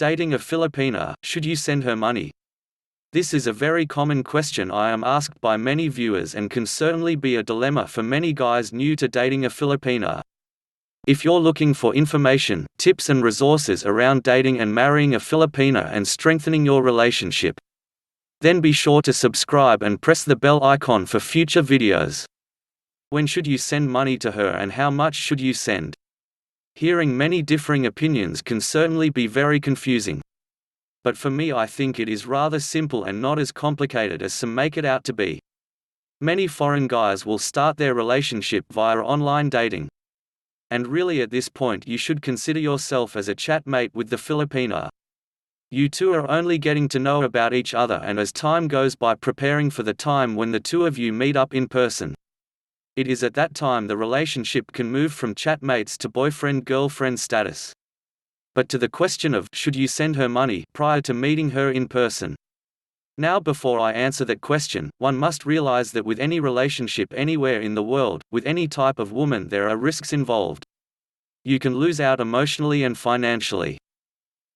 Dating a Filipina, should you send her money? This is a very common question I am asked by many viewers and can certainly be a dilemma for many guys new to dating a Filipina. If you're looking for information, tips and resources around dating and marrying a Filipina and strengthening your relationship, then be sure to subscribe and press the bell icon for future videos. When should you send money to her and how much should you send? Hearing many differing opinions can certainly be very confusing. But for me, I think it is rather simple and not as complicated as some make it out to be. Many foreign guys will start their relationship via online dating. And really at this point you should consider yourself as a chat mate with the Filipina. You two are only getting to know about each other, and as time goes by, preparing for the time when the two of you meet up in person. It is at that time the relationship can move from chat mates to boyfriend-girlfriend status. But to the question of should you send her money prior to meeting her in person? Now, before I answer that question, one must realize that with any relationship anywhere in the world, with any type of woman, there are risks involved. You can lose out emotionally and financially.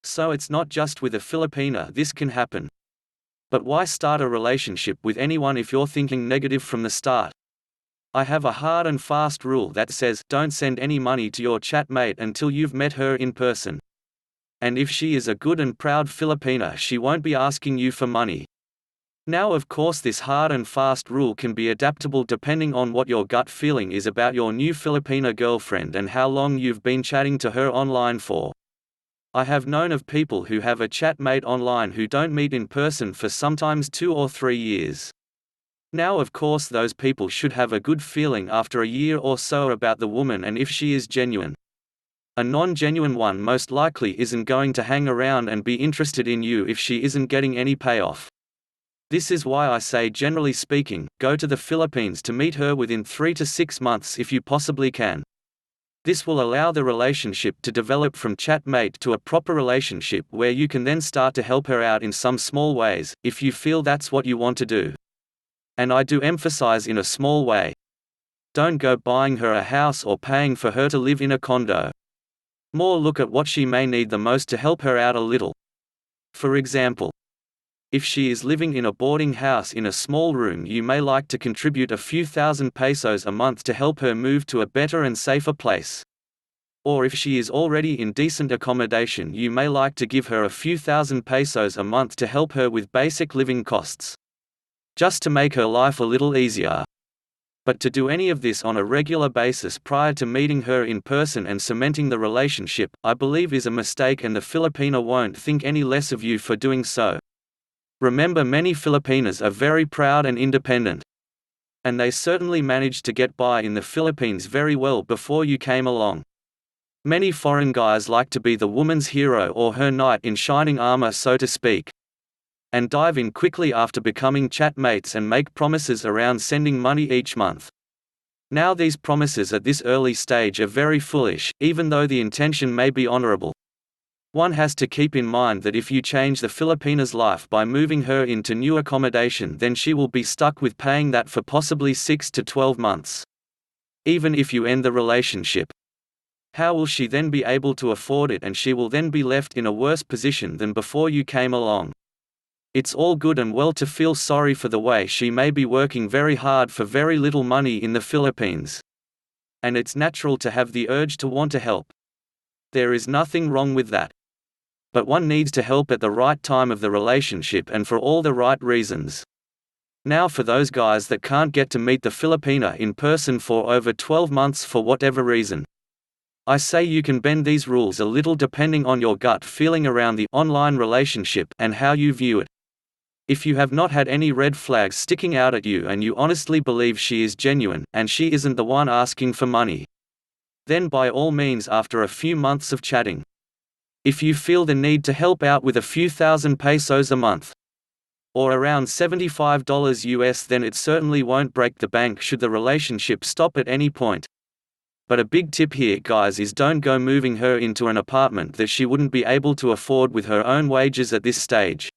So it's not just with a Filipina this can happen. But why start a relationship with anyone if you're thinking negative from the start? I have a hard and fast rule that says, don't send any money to your chat mate until you've met her in person. And if she is a good and proud Filipina, she won't be asking you for money. Now, of course, this hard and fast rule can be adaptable depending on what your gut feeling is about your new Filipina girlfriend and how long you've been chatting to her online for. I have known of people who have a chat mate online who don't meet in person for sometimes 2 or 3 years. Now, of course, those people should have a good feeling after a year or so about the woman and if she is genuine. A non-genuine one most likely isn't going to hang around and be interested in you if she isn't getting any payoff. This is why I say, generally speaking, go to the Philippines to meet her within 3 to 6 months if you possibly can. This will allow the relationship to develop from chat mate to a proper relationship where you can then start to help her out in some small ways, if you feel that's what you want to do. And I do emphasize in a small way. Don't go buying her a house or paying for her to live in a condo. More look at what she may need the most to help her out a little. For example, if she is living in a boarding house in a small room, you may like to contribute a few thousand pesos a month to help her move to a better and safer place. Or if she is already in decent accommodation, you may like to give her a few thousand pesos a month to help her with basic living costs. Just to make her life a little easier. But to do any of this on a regular basis prior to meeting her in person and cementing the relationship, I believe is a mistake, and the Filipina won't think any less of you for doing so. Remember, many Filipinas are very proud and independent. And they certainly managed to get by in the Philippines very well before you came along. Many foreign guys like to be the woman's hero or her knight in shining armor, so to speak, and dive in quickly after becoming chat mates and make promises around sending money each month. Now, these promises at this early stage are very foolish, even though the intention may be honorable. One has to keep in mind that if you change the Filipina's life by moving her into new accommodation, then she will be stuck with paying that for possibly 6 to 12 months. Even if you end the relationship, how will she then be able to afford it, and she will then be left in a worse position than before you came along. It's all good and well to feel sorry for the way she may be working very hard for very little money in the Philippines. And it's natural to have the urge to want to help. There is nothing wrong with that. But one needs to help at the right time of the relationship and for all the right reasons. Now, for those guys that can't get to meet the Filipina in person for over 12 months for whatever reason, I say you can bend these rules a little depending on your gut feeling around the online relationship and how you view it. If you have not had any red flags sticking out at you and you honestly believe she is genuine, and she isn't the one asking for money, then by all means, after a few months of chatting, if you feel the need to help out with a few thousand pesos a month, or around $75 US, then it certainly won't break the bank should the relationship stop at any point. But a big tip here, guys, is don't go moving her into an apartment that she wouldn't be able to afford with her own wages at this stage,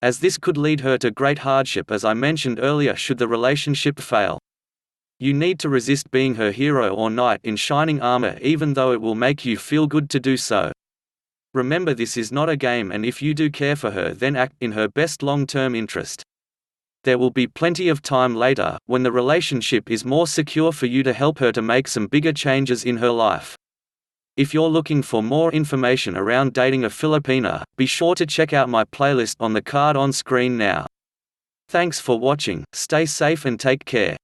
as this could lead her to great hardship, as I mentioned earlier, should the relationship fail. You need to resist being her hero or knight in shining armor, even though it will make you feel good to do so. Remember, this is not a game, and if you do care for her, then act in her best long-term interest. There will be plenty of time later, when the relationship is more secure, for you to help her to make some bigger changes in her life. If you're looking for more information around dating a Filipina, be sure to check out my playlist on the card on screen now. Thanks for watching, stay safe and take care.